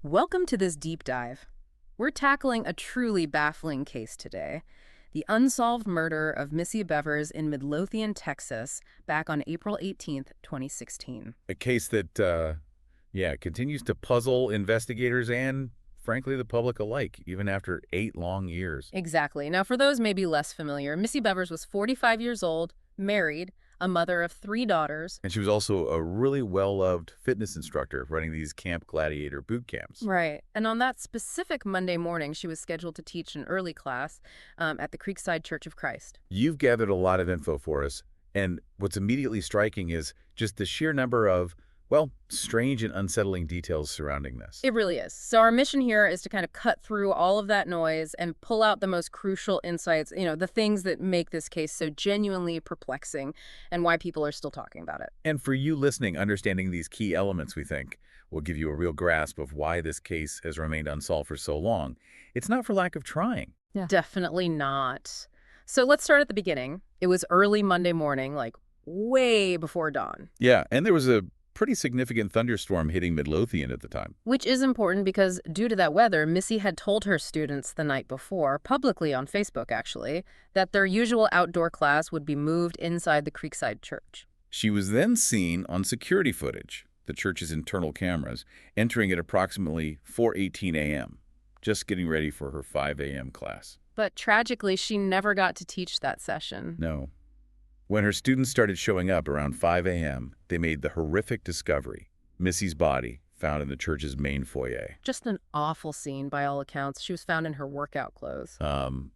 Welcome to this deep dive. We're tackling a truly baffling case today. The unsolved murder of Missy Bevers in Midlothian, Texas, back on April 18th, 2016. A case that, continues to puzzle investigators and, frankly, the public alike, even after 8 long years. Exactly. Now, for those maybe less familiar, Missy Bevers was 45 years old, married, a mother of 3 daughters. And she was also a really well-loved fitness instructor running these Camp Gladiator boot camps. Right. And on that specific Monday morning, she was scheduled to teach an early class at the Creekside Church of Christ. You've gathered a lot of info for us, and what's immediately striking is just the sheer number of, well, strange and unsettling details surrounding this. It really is. So our mission here is to kind of cut through all of that noise and pull out the most crucial insights, the things that make this case so genuinely perplexing and why people are still talking about it. And for you listening, understanding these key elements, we think, will give you a real grasp of why this case has remained unsolved for so long. It's not for lack of trying. Yeah. Definitely not. So let's start at the beginning. It was early Monday morning, like way before dawn. Yeah, and there was a pretty significant thunderstorm hitting Midlothian at the time. Which is important because due to that weather, Missy had told her students the night before, publicly on Facebook actually, that their usual outdoor class would be moved inside the Creekside Church. She was then seen on security footage, the church's internal cameras, entering at approximately 4:18 a.m., just getting ready for her 5 a.m. class. But tragically, she never got to teach that session. No. When her students started showing up around 5 a.m., they made the horrific discovery: Missy's body found in the church's main foyer. Just an awful scene by all accounts. She was found in her workout clothes.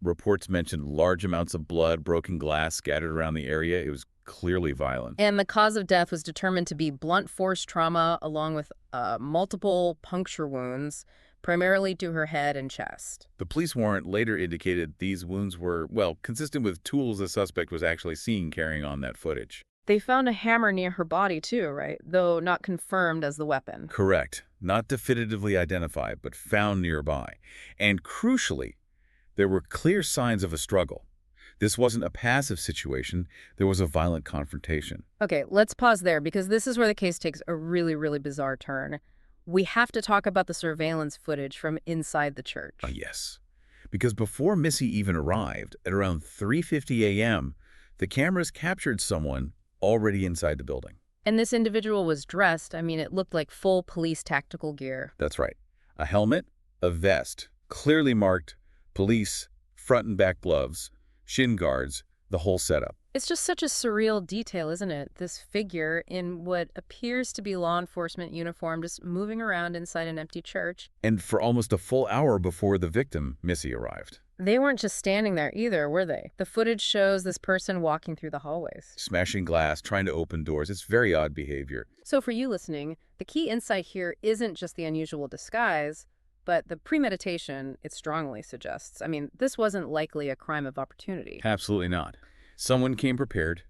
Reports mentioned large amounts of blood, broken glass scattered around the area. It was clearly violent. And the cause of death was determined to be blunt force trauma along with multiple puncture wounds, primarily to her head and chest. The police warrant later indicated these wounds were, well, consistent with tools the suspect was actually seen carrying on that footage. They found a hammer near her body too, right? Though not confirmed as the weapon. Correct. Not definitively identified, but found nearby. And crucially, there were clear signs of a struggle. This wasn't a passive situation. There was a violent confrontation. Okay, let's pause there because this is where the case takes a really, really bizarre turn. We have to talk about the surveillance footage from inside the church. Yes. Because before Missy even arrived, at around 3:50 a.m., the cameras captured someone already inside the building. And this individual was dressed, it looked like full police tactical gear. That's right. A helmet, a vest, clearly marked police, front and back gloves, shin guards, the whole setup. It's just such a surreal detail, isn't it? This figure in what appears to be law enforcement uniform just moving around inside an empty church. And for almost a full hour before the victim, Missy, arrived. They weren't just standing there either, were they? The footage shows this person walking through the hallways. Smashing glass, trying to open doors. It's very odd behavior. So for you listening, the key insight here isn't just the unusual disguise, but the premeditation it strongly suggests. This wasn't likely a crime of opportunity. Absolutely not. Someone came prepared.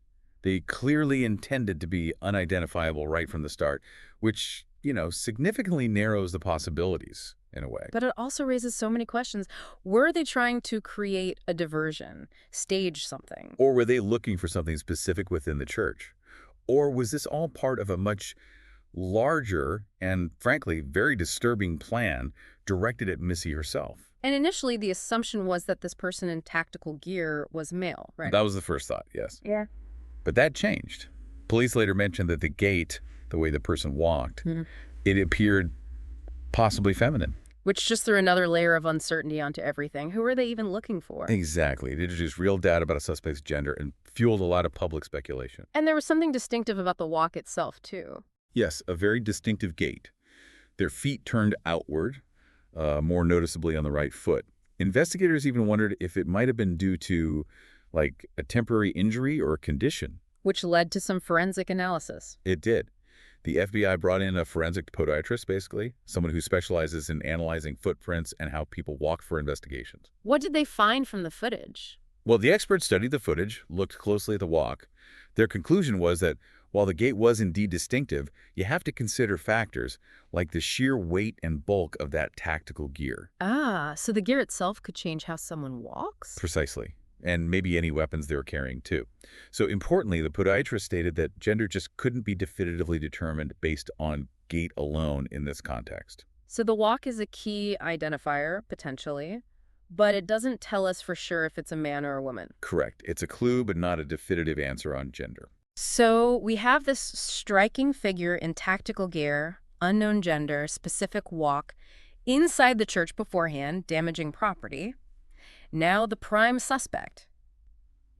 They clearly intended to be unidentifiable right from the start, which, significantly narrows the possibilities in a way. But it also raises so many questions. Were they trying to create a diversion, stage something? Or were they looking for something specific within the church? Or was this all part of a much larger and, frankly, very disturbing plan directed at Missy herself? And initially, the assumption was that this person in tactical gear was male, right? That was the first thought, yes. Yeah. But that changed. Police later mentioned that the gait, the way the person walked, it appeared possibly feminine. Which just threw another layer of uncertainty onto everything. Who were they even looking for? Exactly. It introduced real data about a suspect's gender and fueled a lot of public speculation. And there was something distinctive about the walk itself, too. Yes, a very distinctive gait. Their feet turned outward, more noticeably on the right foot. Investigators even wondered if it might have been due to, like, a temporary injury or a condition. Which led to some forensic analysis. It did. The FBI brought in a forensic podiatrist, basically, someone who specializes in analyzing footprints and how people walk for investigations. What did they find from the footage? Well, the experts studied the footage, looked closely at the walk. Their conclusion was that while the gait was indeed distinctive, you have to consider factors like the sheer weight and bulk of that tactical gear. Ah, so the gear itself could change how someone walks? Precisely. And maybe any weapons they were carrying, too. So importantly, the podiatrist stated that gender just couldn't be definitively determined based on gait alone in this context. So the walk is a key identifier, potentially, but it doesn't tell us for sure if it's a man or a woman. Correct. It's a clue, but not a definitive answer on gender. So we have this striking figure in tactical gear, unknown gender, specific walk, inside the church beforehand, damaging property. Now the prime suspect.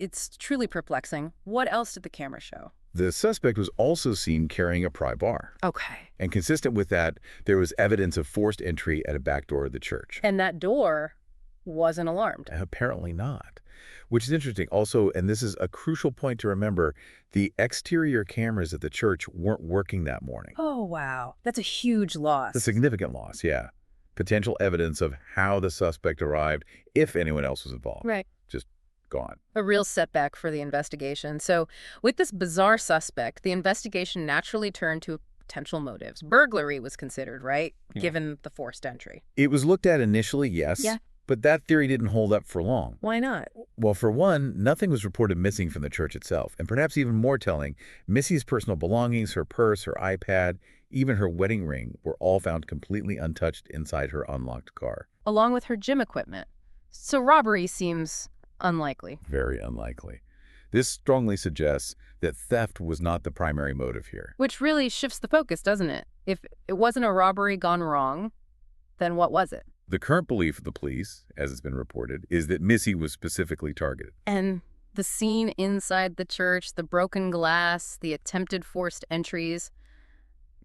It's truly perplexing. What else did the camera show? The suspect was also seen carrying a pry bar. Okay. And consistent with that, there was evidence of forced entry at a back door of the church. And that door wasn't alarmed. Apparently not. Which is interesting. Also, and this is a crucial point to remember, the exterior cameras at the church weren't working that morning. Oh, wow. That's a huge loss. A significant loss, yeah. Potential evidence of how the suspect arrived, if anyone else was involved. Right. Just gone. A real setback for the investigation. So with this bizarre suspect, the investigation naturally turned to potential motives. Burglary was considered, right? Yeah. Given the forced entry. It was looked at initially, yes. Yeah. But that theory didn't hold up for long. Why not? Well, for one, nothing was reported missing from the church itself. And perhaps even more telling, Missy's personal belongings, her purse, her iPad, even her wedding ring were all found completely untouched inside her unlocked car. Along with her gym equipment. So robbery seems unlikely. Very unlikely. This strongly suggests that theft was not the primary motive here. Which really shifts the focus, doesn't it? If it wasn't a robbery gone wrong, then what was it? The current belief of the police, as it's been reported, is that Missy was specifically targeted. And the scene inside the church, the broken glass, the attempted forced entries,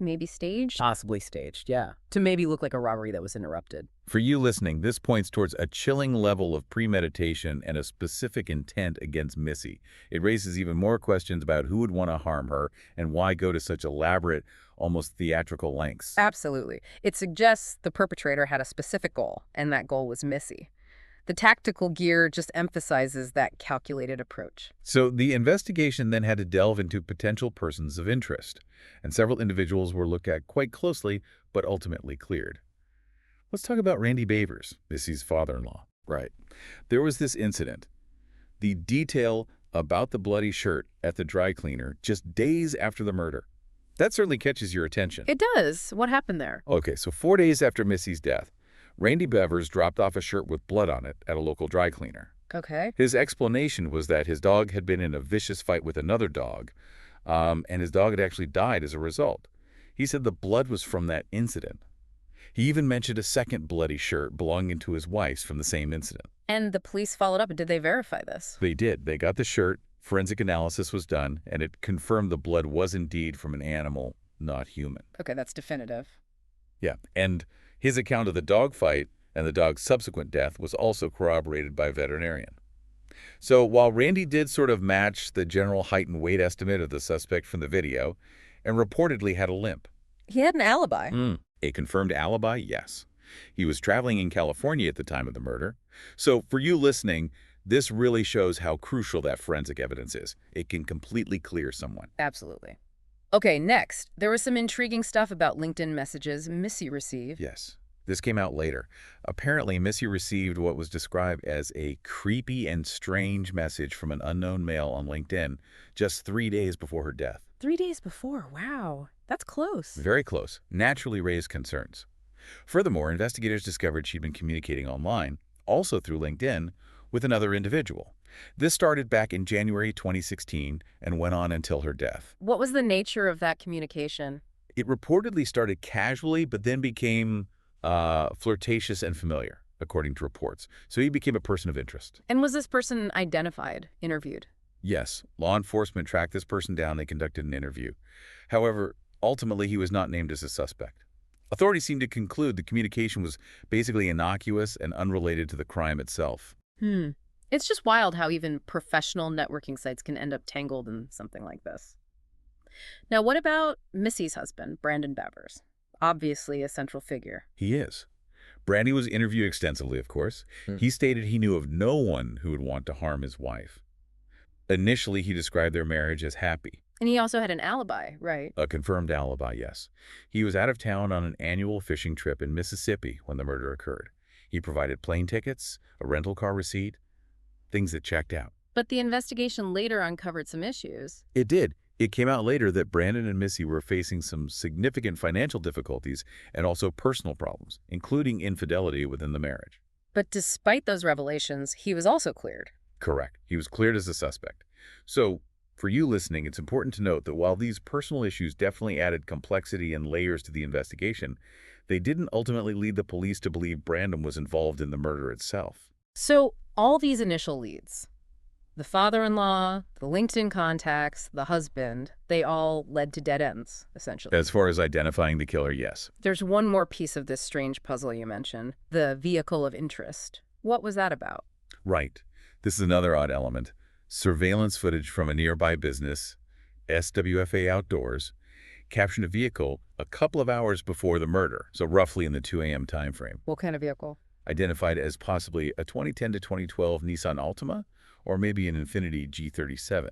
maybe staged? Possibly staged, yeah. To maybe look like a robbery that was interrupted. For you listening, this points towards a chilling level of premeditation and a specific intent against Missy. It raises even more questions about who would want to harm her and why go to such elaborate, almost theatrical lengths. Absolutely. It suggests the perpetrator had a specific goal, and that goal was Missy. The tactical gear just emphasizes that calculated approach. So the investigation then had to delve into potential persons of interest, and several individuals were looked at quite closely, but ultimately cleared. Let's talk about Randy Bevers, Missy's father-in-law. Right. There was this incident. The detail about the bloody shirt at the dry cleaner just days after the murder. That certainly catches your attention. It does. What happened there? Okay, so 4 days after Missy's death, Randy Bevers dropped off a shirt with blood on it at a local dry cleaner. Okay. His explanation was that his dog had been in a vicious fight with another dog, and his dog had actually died as a result. He said the blood was from that incident. He even mentioned a second bloody shirt belonging to his wife's from the same incident. And the police followed up. Did they verify this? They did. They got the shirt, forensic analysis was done, and it confirmed the blood was indeed from an animal, not human. Okay, that's definitive. Yeah, and his account of the dog fight and the dog's subsequent death was also corroborated by a veterinarian. So while Randy did sort of match the general height and weight estimate of the suspect from the video, and reportedly had a limp. He had an alibi. A confirmed alibi? Yes. He was traveling in California at the time of the murder. So for you listening, this really shows how crucial that forensic evidence is. It can completely clear someone. Absolutely. Okay, next, there was some intriguing stuff about LinkedIn messages Missy received. Yes. This came out later. Apparently, Missy received what was described as a creepy and strange message from an unknown male on LinkedIn just 3 days before her death. 3 days before. Wow. That's close. Very close. Naturally raised concerns. Furthermore, investigators discovered she'd been communicating online, also through LinkedIn, with another individual. This started back in January 2016 and went on until her death. What was the nature of that communication? It reportedly started casually, but then became flirtatious and familiar, according to reports. So he became a person of interest. And was this person identified, interviewed? Yes, law enforcement tracked this person down. They conducted an interview. However, ultimately, he was not named as a suspect. Authorities seemed to conclude the communication was basically innocuous and unrelated to the crime itself. It's just wild how even professional networking sites can end up tangled in something like this. Now, what about Missy's husband, Brandon Bevers? Obviously a central figure. He is. Brandy was interviewed extensively, of course. He stated he knew of no one who would want to harm his wife. Initially, he described their marriage as happy. And he also had an alibi, right? A confirmed alibi, yes. He was out of town on an annual fishing trip in Mississippi when the murder occurred. He provided plane tickets, a rental car receipt, things that checked out. But the investigation later uncovered some issues. It did. It came out later that Brandon and Missy were facing some significant financial difficulties and also personal problems, including infidelity within the marriage. But despite those revelations, he was also cleared. Correct. He was cleared as a suspect. So, for you listening, it's important to note that while these personal issues definitely added complexity and layers to the investigation, they didn't ultimately lead the police to believe Brandon was involved in the murder itself. So all these initial leads, the father-in-law, the LinkedIn contacts, the husband, they all led to dead ends, essentially. As far as identifying the killer, yes. There's one more piece of this strange puzzle you mentioned, the vehicle of interest. What was that about? Right. This is another odd element. Surveillance footage from a nearby business, SWFA Outdoors, captured a vehicle a couple of hours before the murder, so roughly in the 2 a.m. timeframe. What kind of vehicle? Identified as possibly a 2010 to 2012 Nissan Altima, or maybe an Infiniti G37.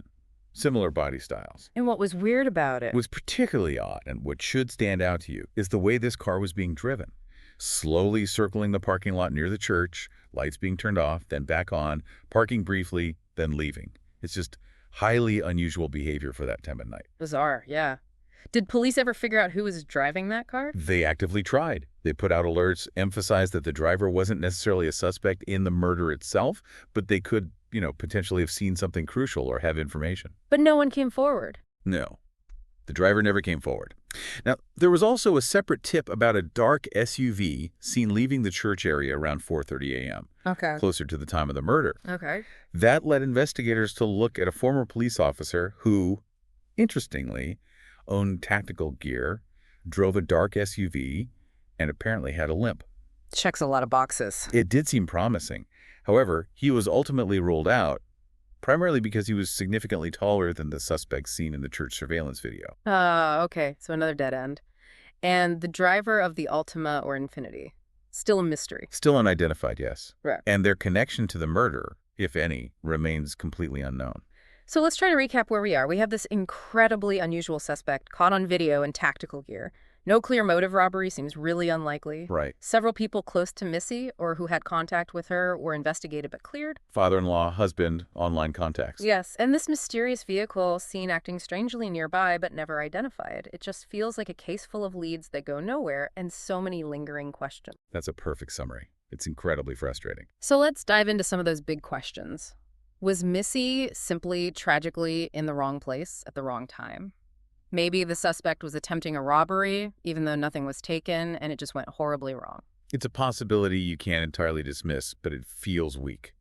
Similar body styles. And what was weird about it? What was particularly odd, and what should stand out to you, is the way this car was being driven. Slowly circling the parking lot near the church, lights being turned off, then back on, parking briefly, then leaving. It's just highly unusual behavior for that time of night. Bizarre, yeah. Did police ever figure out who was driving that car? They actively tried. They put out alerts, emphasized that the driver wasn't necessarily a suspect in the murder itself, but they could, potentially have seen something crucial or have information. But no one came forward. No. The driver never came forward. Now, there was also a separate tip about a dark SUV seen leaving the church area around 4:30 a.m., Okay. closer to the time of the murder. Okay. That led investigators to look at a former police officer who, interestingly, owned tactical gear, drove a dark SUV, and apparently had a limp. Checks a lot of boxes. It did seem promising. However, he was ultimately ruled out, primarily because he was significantly taller than the suspect seen in the church surveillance video. Okay. So another dead end. And the driver of the Altima or Infiniti? Still a mystery. Still unidentified, yes. Right. And their connection to the murder, if any, remains completely unknown. So let's try to recap where we are. We have this incredibly unusual suspect caught on video in tactical gear. No clear motive. Robbery seems really unlikely. Right. Several people close to Missy or who had contact with her were investigated but cleared. Father-in-law, husband, online contacts. Yes, and this mysterious vehicle seen acting strangely nearby but never identified. It just feels like a case full of leads that go nowhere and so many lingering questions. That's a perfect summary. It's incredibly frustrating. So let's dive into some of those big questions. Was Missy simply tragically in the wrong place at the wrong time? Maybe the suspect was attempting a robbery, even though nothing was taken, and it just went horribly wrong. It's a possibility you can't entirely dismiss, but it feels weak.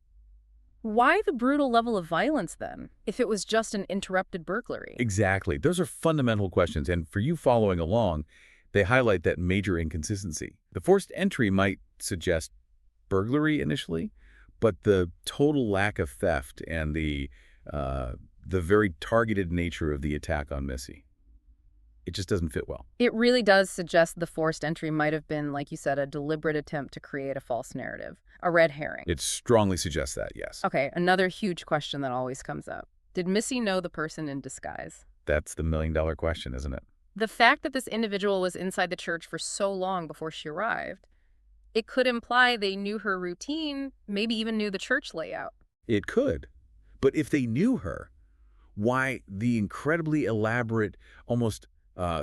Why the brutal level of violence, then, if it was just an interrupted burglary? Exactly. Those are fundamental questions, and for you following along, they highlight that major inconsistency. The forced entry might suggest burglary initially, but the total lack of theft and the very targeted nature of the attack on Missy, it just doesn't fit well. It really does suggest the forced entry might have been, like you said, a deliberate attempt to create a false narrative, a red herring. It strongly suggests that, yes. Okay, another huge question that always comes up. Did Missy know the person in disguise? That's the million-dollar question, isn't it? The fact that this individual was inside the church for so long before she arrived, it could imply they knew her routine, maybe even knew the church layout. It could. But if they knew her, why the incredibly elaborate, almost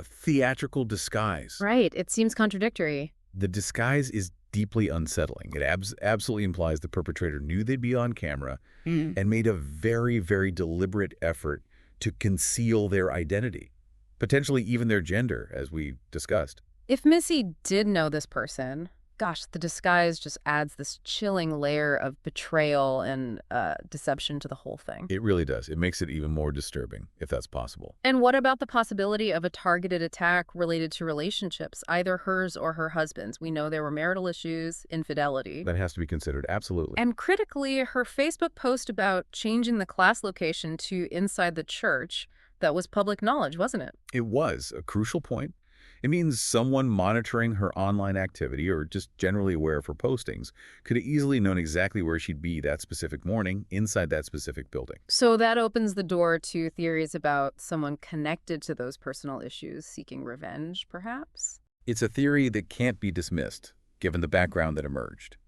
theatrical disguise? Right, it seems contradictory. The disguise is deeply unsettling. It absolutely implies the perpetrator knew they'd be on camera and made a very, very deliberate effort to conceal their identity, potentially even their gender, as we discussed. If Missy did know this person, gosh, the disguise just adds this chilling layer of betrayal and deception to the whole thing. It really does. It makes it even more disturbing, if that's possible. And what about the possibility of a targeted attack related to relationships, either hers or her husband's? We know there were marital issues, infidelity. That has to be considered, absolutely. And critically, her Facebook post about changing the class location to inside the church, that was public knowledge, wasn't it? It was a crucial point. It means someone monitoring her online activity or just generally aware of her postings could have easily known exactly where she'd be that specific morning inside that specific building. So that opens the door to theories about someone connected to those personal issues seeking revenge, perhaps? It's a theory that can't be dismissed, given the background that emerged.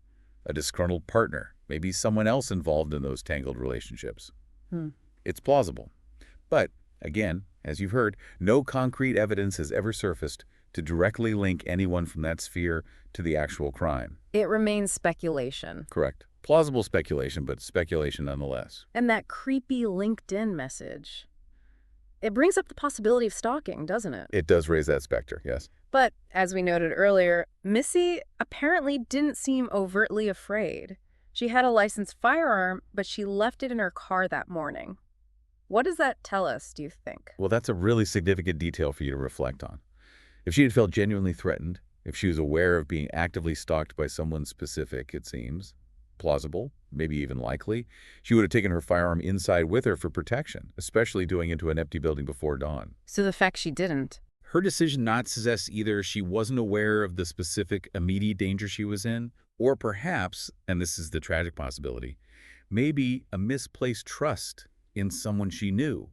A disgruntled partner, maybe someone else involved in those tangled relationships. It's plausible. But, again, As you've heard, no concrete evidence has ever surfaced to directly link anyone from that sphere to the actual crime. It remains speculation. Correct. Plausible speculation, but speculation nonetheless. And that creepy LinkedIn message. It brings up the possibility of stalking, doesn't it? It does raise that specter, yes. But, as we noted earlier, Missy apparently didn't seem overtly afraid. She had a licensed firearm, but she left it in her car that morning. What does that tell us, do you think? Well, that's a really significant detail for you to reflect on. If she had felt genuinely threatened, if she was aware of being actively stalked by someone specific, it seems plausible, maybe even likely, she would have taken her firearm inside with her for protection, especially going into an empty building before dawn. So the fact she didn't. Her decision not suggests either she wasn't aware of the specific immediate danger she was in, or perhaps, and this is the tragic possibility, maybe a misplaced trust in someone she knew,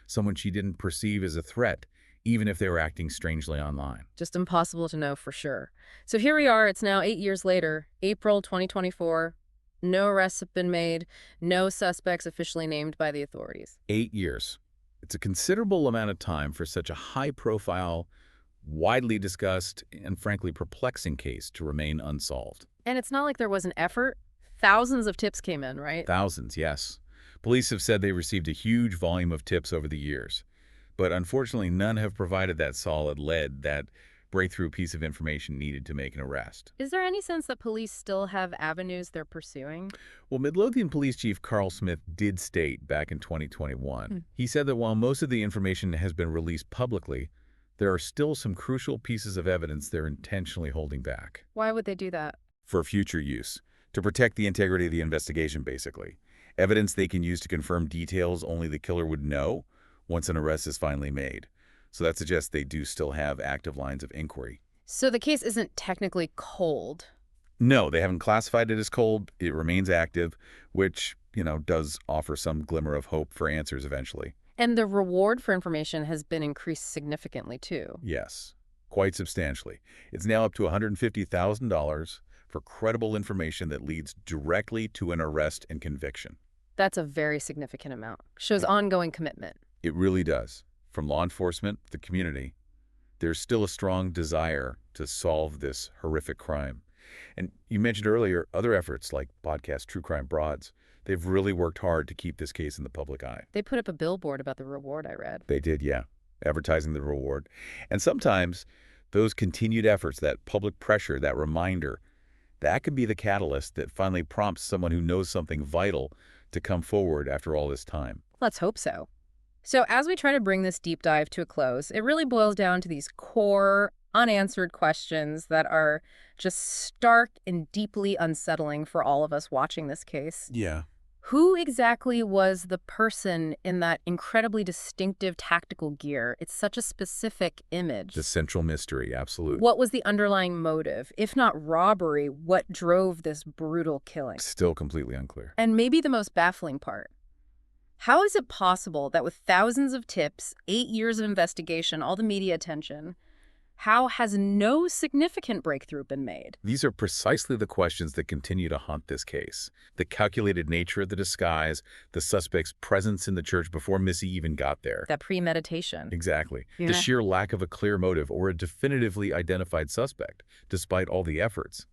someone she didn't perceive as a threat, even if they were acting strangely online. Just impossible to know for sure. So here we are, it's now 8 years later, April 2024. No arrests have been made, no suspects officially named by the authorities. 8 years. It's a considerable amount of time for such a high-profile, widely discussed, and frankly perplexing case to remain unsolved. And it's not like there was an effort. Thousands of tips came in, right? Thousands, yes. Police have said they received a huge volume of tips over the years. But unfortunately, none have provided that solid lead, that breakthrough piece of information needed to make an arrest. Is there any sense that police still have avenues they're pursuing? Well, Midlothian Police Chief Carl Smith did state back in 2021, he said that while most of the information has been released publicly, there are still some crucial pieces of evidence they're intentionally holding back. Why would they do that? For future use, to protect the integrity of the investigation, basically. Evidence they can use to confirm details only the killer would know once an arrest is finally made. So that suggests they do still have active lines of inquiry. So the case isn't technically cold. No, they haven't classified it as cold. It remains active, which, does offer some glimmer of hope for answers eventually. And the reward for information has been increased significantly, too. Yes, quite substantially. It's now up to $150,000 for credible information that leads directly to an arrest and conviction. That's a very significant amount. Shows ongoing commitment. It really does. From law enforcement, the community, there's still a strong desire to solve this horrific crime. And you mentioned earlier other efforts like podcast True Crime Broads. They've really worked hard to keep this case in the public eye. They put up a billboard about the reward, I read. They did, yeah, advertising the reward. And sometimes those continued efforts, that public pressure, that reminder, that could be the catalyst that finally prompts someone who knows something vital to come forward after all this time. Let's hope so. So as we try to bring this deep dive to a close, it really boils down to these core, unanswered questions that are just stark and deeply unsettling for all of us watching this case. Yeah. Who exactly was the person in that incredibly distinctive tactical gear? It's such a specific image. The central mystery, absolutely. What was the underlying motive? If not robbery, what drove this brutal killing? Still completely unclear. And maybe the most baffling part. How is it possible that with thousands of tips, 8 years of investigation, all the media attention, how has no significant breakthrough been made? These are precisely the questions that continue to haunt this case. The calculated nature of the disguise, the suspect's presence in the church before Missy even got there. That premeditation. Exactly. Yeah. The sheer lack of a clear motive or a definitively identified suspect, despite all the efforts.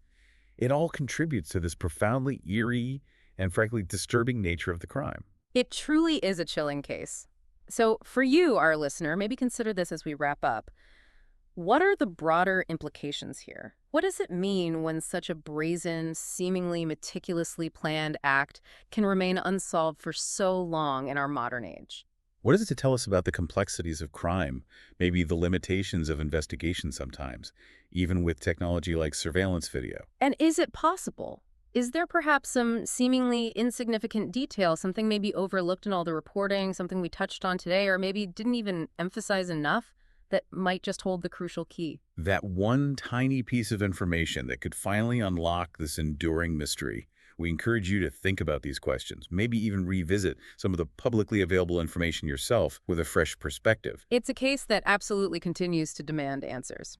It all contributes to this profoundly eerie and frankly disturbing nature of the crime. It truly is a chilling case. So for you, our listener, maybe consider this as we wrap up. What are the broader implications here? What does it mean when such a brazen, seemingly meticulously planned act can remain unsolved for so long in our modern age? What does it tell us about the complexities of crime, maybe the limitations of investigation sometimes, even with technology like surveillance video? And is it possible? Is there perhaps some seemingly insignificant detail, something maybe overlooked in all the reporting, something we touched on today, or maybe didn't even emphasize enough that might just hold the crucial key? That one tiny piece of information that could finally unlock this enduring mystery. We encourage you to think about these questions, maybe even revisit some of the publicly available information yourself with a fresh perspective. It's a case that absolutely continues to demand answers.